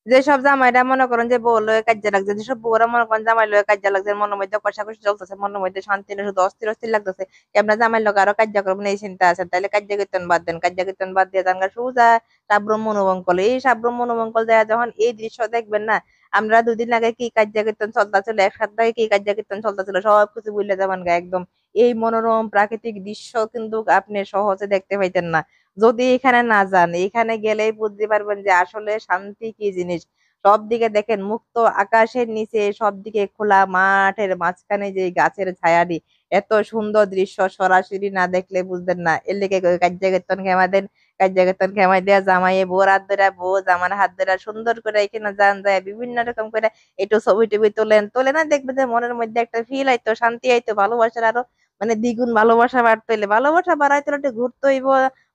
যেসব জামাইরা মনে করেন যে বউ লয়ে কাজে লাগছে, যেসব বউরা মনে করেন জামাই লয়ে কাজে লাগছে, মনের মধ্যে কষাকষি চলতেছে, মনের মধ্যে শান্তি নেই, শুধু অস্থির অস্থির লাগতেছে, কেমন জামাই লোক আরো কাজ করবেন এই চিন্তা আছে, তাহলে কার্য কীর্তন বাদ দেন, কার্য কীর্তন বাদ দিয়ে জানগা সোজা সাব্রহ্ম মনোবঙ্কল। এই সাব্রহ্ম মনোবঙ্কল দেয়া যখন এই দৃশ্য দেখবেন না, আমরা দুদিন আগে কি কার্য কীর্তন চলতেছিল, এক সপ্তাহে কি কার্য কীর্তন চলতেছিল, সব কিছু বুঝলে যাবেন গা একদম। এই মনোরম প্রাকৃতিক দৃশ্য কিন্তু আপনি সহজে দেখতে পাইতেন না যদি এখানে না যান। এখানে গেলেই বুঝতে পারবেন যে আসলে শান্তি কি জিনিস। সব দিকে দেখেন মুক্ত আকাশের নিচে, সব দিকে খোলা মাঠের মাঝখানে যে গাছের ছায়াটি, এত সুন্দর দৃশ্য সরাসরি না দেখলে বুঝতেন না। এর লেগে কার্যকীর্তন খেমা দেন, কার্যকীর্তন খেমাই দেয়া জামাইয়ে বউর হাত ধরে, বউ জামার হাত ধরে সুন্দর করে এখানে যান যায় বিভিন্ন রকম করে একটু ছবি টবি তোলেন, তোলে না দেখবে যে মনের মধ্যে একটা ফিল আইতো, শান্তি আইতো, ভালোবাসার আরো মানে দ্বিগুণ ভালোবাসা বাড়তে হইলে, ভালোবাসা বাড়াইতে হলে একটু ঘুরতে হইব,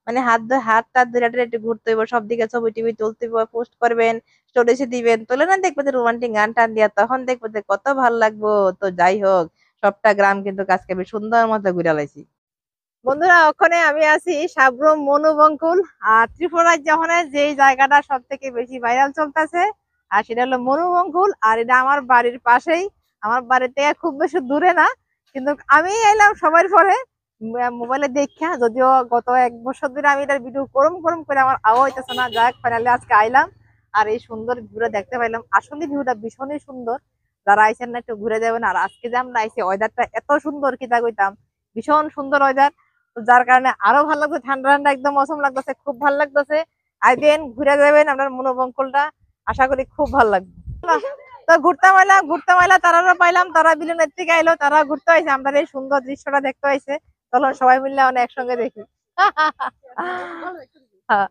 মানে হাত টাত ধরে একটু ঘুরতে হইব, সব দিকে ছবি টবি তুলতে হইব, পোস্ট করবেন, স্টোরেজে দিবেন, তোলে না দেখবে যে রোমান্টিক গান টান দিয়া, তখন দেখবে যে কত ভাল লাগবো। তো যাই হোক, সবটা গ্রাম কিন্তু আজকে আমি সুন্দর মতো ঘুরে লাইছি। বন্ধুরা, ওখানে আমি আছি সাব্রম মনোবঙ্কুল। আর ত্রিপুরার যখন যে জায়গাটা সব থেকে বেশি ভাইরাল চলতেছে, আর সেটা হলো মনোবঙ্কুল। আর এটা আমার বাড়ির পাশেই, আমার বাড়ি থেকে খুব বেশি দূরে না, কিন্তু আমি এলাম সবার পরে মোবাইলে দেখা, যদিও গত 1 বছর ধরে আমি এটার ভিডিও করম করম করে আমার আওয়া হইতেছে না। যাক, ফাইনালি আজকে আইলাম আর এই সুন্দর ভিউটা দেখতে পাইলাম। আসলে ভিউটা ভীষণই সুন্দর, যারা আইসেন না একটু ঘুরে যাবেন। আর আজকে যে আমরা আইসি, ওয়েদারটা এত সুন্দর, কি তা কইতাম, ভীষণ সুন্দর ওয়েদার। তো যার কারণে আরো ভালো লাগছে, ঠান্ডা ঠান্ডা একদম মৌসুম লাগতেছে, খুব ভালো লাগতেছে। আইবেন, ঘুরে যাবেন আপনার মনোবঙ্কলটা, আশা করি খুব ভালো লাগবে। তো ঘুরতে মাইলা তারাও পাইলাম, তারা বিলেনের থেকে আইলো, তারা ঘুরতে আইছে, আমরা এই সুন্দর দৃশ্যটা দেখতে আইছে। চলো সবাই মিলে অনেক একসঙ্গে দেখি। হ্যাঁ,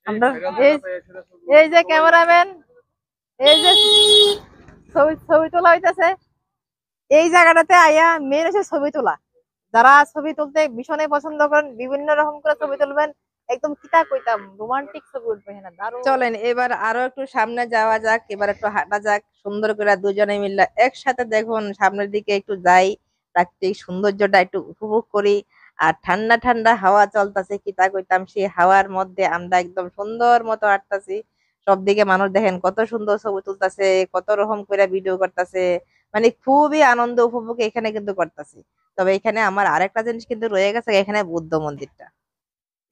আমরা এই এই যে ক্যামেরাম্যান, এই যে ছবি ছবি তোলা হইতেছে, এই জায়গাটাতে আইয়া মেন হচ্ছে ছবি তোলা। যারা ছবি তুলতে ভীষণই পছন্দ করেন, বিভিন্ন রকম করে ছবি তুলবেন, একদম কিতা কইতাম রোমান্টিক ছবি উঠবে। হ্যাঁ, দারুণ। চলেন এবার আরো একটু সামনে যাওয়া যাক, এবার একটু হাঁটা যাক সুন্দর করে দুজনে মিলে একসাথে। দেখুন সামনের দিকে একটু যাই, প্রাকৃতিক সৌন্দর্যটা একটু উপভোগ করি। আর ঠান্ডা ঠান্ডা হাওয়া চলতেছে, কিতা কইতাম, সেই হাওয়ার মধ্যে আমরা একদম সুন্দর মতো হাঁটতাছি। সব দিকে মানুষ দেখেন কত সুন্দর ছবি তুলতেছে, কত রকম করে ভিডিও করতেছে, মানে খুবই আনন্দ উপভোগ এখানে কিন্তু করতেছি। তবে এখানে আমার আরেকটা জিনিস কিন্তু রয়ে গেছে, এখানে বুদ্ধ মন্দিরটা।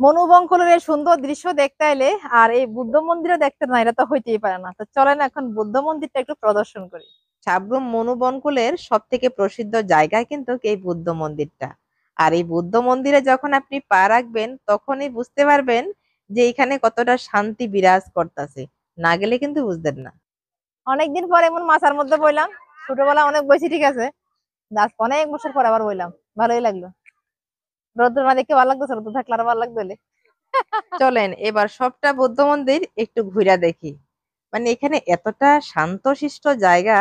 মনোবঙ্কলের এই সুন্দর দৃশ্য দেখতে এলে আর এই বুদ্ধ মন্দিরও দেখতে না, এটা তো হইতেই পারে না। তো চলেন এখন বুদ্ধ মন্দিরটা একটু প্রদর্শন করি। সাব্রুম মনোবঙ্কলের সব থেকে প্রসিদ্ধ জায়গা কিন্তু এই বুদ্ধ মন্দিরটা। আর এই বুদ্ধ মন্দিরে যখন আপনি পা রাখবেন, তখনই বুঝতে পারবেন যে এখানে কতটা শান্তি বিরাজ করতেছে, না গেলে কিন্তু বুঝতেন না। অনেকদিন পর এমন মাথার মধ্যে বইলাম, ছোটবেলা অনেক বয়সী ঠিক আছে, অনেক বছর পর আবার বইলাম, ভালোই লাগলো। রোদ্র না দেখে ভালো লাগতেছে, রোদ্র থাকলে আরো ভালো লাগবে। চলেন এবার সবটা বৌদ্ধ মন্দির একটু ঘুরে দেখি। মানে এখানে এতটা শান্তশিষ্ট জায়গা,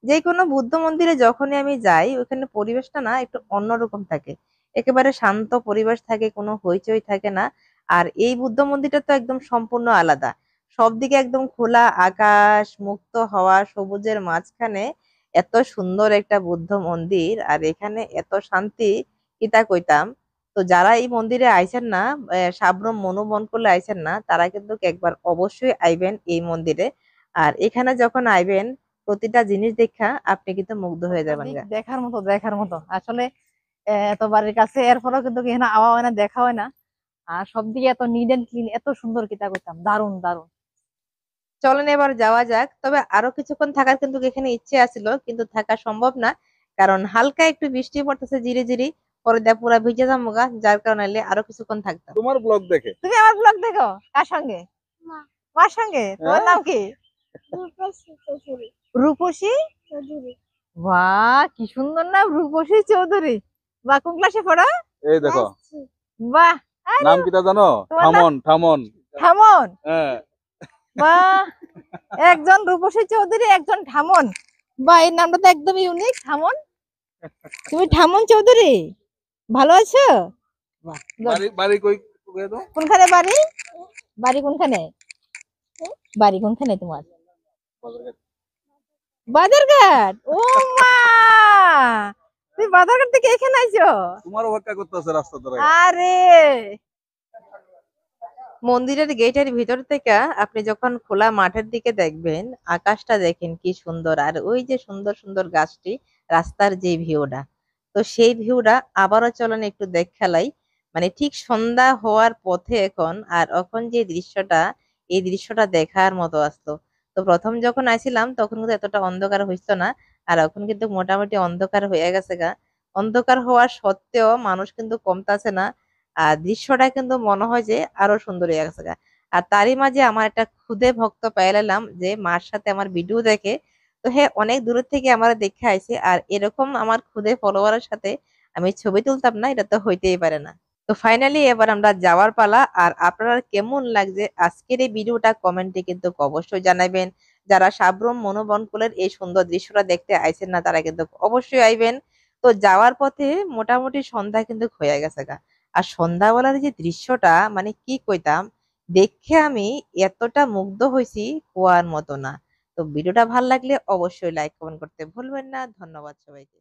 যে কোনো বুদ্ধ মন্দিরে যখনই আমি যাই, ওখানে পরিবেশটা না একটু অন্যরকম থাকে, একেবারে শান্ত পরিবেশ থাকে, কোনো হইচই থাকে না। আর এই বুদ্ধ মন্দিরটা তো একদম সম্পূর্ণ আলাদা, সবদিকে একদম খোলা আকাশ, মুক্ত হওয়া, সবুজের মাঝখানে এত সুন্দর একটা বুদ্ধ মন্দির, আর এখানে এত শান্তি, কিতা কইতাম। তো যারা এই মন্দিরে আইছেন না, সাবরুম মনোবন করলে আইছেন না, তারা কিন্তু একবার অবশ্যই আইবেন এই মন্দিরে। আর এখানে যখন আইবেন, প্রতিটা জিনিস দেখা আপনি কিন্তু মুগ্ধ হয়ে যাবেন। দেখার মতো, দেখার মতো আসলে। এত বাড়ির কাছে এরপরেও কিন্তু এখানে আওয়া হয় না, দেখা হয় না। আর সব দিকে এত নিট এন্ড ক্লিন, এত সুন্দর, কিতা করতাম, দারুণ দারুণ। চলেন এবার যাওয়া যাক। তবে আরো কিছুক্ষণ থাকার কিন্তু এখানে ইচ্ছে আছিল, কিন্তু থাকা সম্ভব না, কারণ হালকা একটু বৃষ্টি পড়তেছে ধীরে ধীরে, পরে দেখ পুরা ভিজে যাবো গা, যার কারণে আরো কিছুক্ষণ থাকতাম। তোমার ব্লগ দেখে, তুমি আমার ব্লগ দেখো কার সঙ্গে? মার সঙ্গে। তোমার নাম কি? রূপসী চৌধুরী। বাহ, কি সুন্দর নাম, রূপসী চৌধুরী। বা কোন ক্লাসে পড়ো? এই দেখো। বাহ, নাম কিটা জানো? থামন থামন থামন। হ্যাঁ, বাহ, একজন রূপসী চৌধুরী, একজন ঠামন। বাহ, এই নামটা তো একদম ইউনিক, ঠামন। তুমি ঠামন চৌধুরী, ভালো আছো? বাড়ি কই? কোনখানে বাড়ি? বাড়ি কোনখানে? বাড়ি কোনখানে তোমার? বাজারঘাট। ও মা, তুমি বাজারঘাট থেকে এখানে আইছো? তোমার অপেক্ষা করতেছে রাস্তা ধরে। আরে মন্দিরের গেটের ভিতর থেকে আপনি যখন খোলা মাঠের দিকে দেখবেন, আকাশটা দেখেন কি সুন্দর, আর ওই যে সুন্দর সুন্দর গাছটি, রাস্তার যে ভিউটা, তো সেই ভিউটা আবারও চলেন একটু খেলাই। মানে ঠিক সন্ধ্যা হওয়ার পথে এখন, আর এখন যে দৃশ্যটা, এই দৃশ্যটা দেখার মতো আসতো। তো প্রথম যখন আইছিলাম তখন কিন্তু এতটা অন্ধকার হইতো না, আর এখন কিন্তু মোটামুটি অন্ধকার হয়ে গেছে গা। অন্ধকার হওয়ার সত্ত্বেও মানুষ কিন্তু কমতাছে না, আর দৃশ্যটা কিন্তু মনে হয় যে আরো সুন্দর হয়ে গেছে গা। আর তারই মাঝে আমার একটা খুদে ভক্ত পাইলাম যে মার সাথে আমার ভিডিও দেখে। তো হ্যাঁ, অনেক দূরের থেকে আমার দেখে আইছে, আর এরকম আমার খুদে ফলোয়ারের সাথে আমি ছবি তুলতাম না, এটা তো হইতেই পারে না। তো ফাইনালি এবার আমরা যাওয়ার পালা। আর আপনারা কেমন লাগছে আজকের এই ভিডিওটা কমেন্টে কিন্তু অবশ্যই জানাবেন। যারা সাবরুম মনোবনকুলের এই সুন্দর দৃশ্যটা দেখতে আইছেন না, তারা কিন্তু অবশ্যই আইবেন। তো যাওয়ার পথে মোটামুটি সন্ধ্যা কিন্তু হয়ে গেছে গা। আর সন্ধ্যাবেলার যে দৃশ্যটা, মানে কি কইতাম, দেখে আমি এতটা মুগ্ধ হয়েছি, কুয়ার মতো না। তো ভিডিওটা ভালো লাগলে অবশ্যই লাইক কমেন্ট করতে ভুলবেন না। ধন্যবাদ সবাইকে।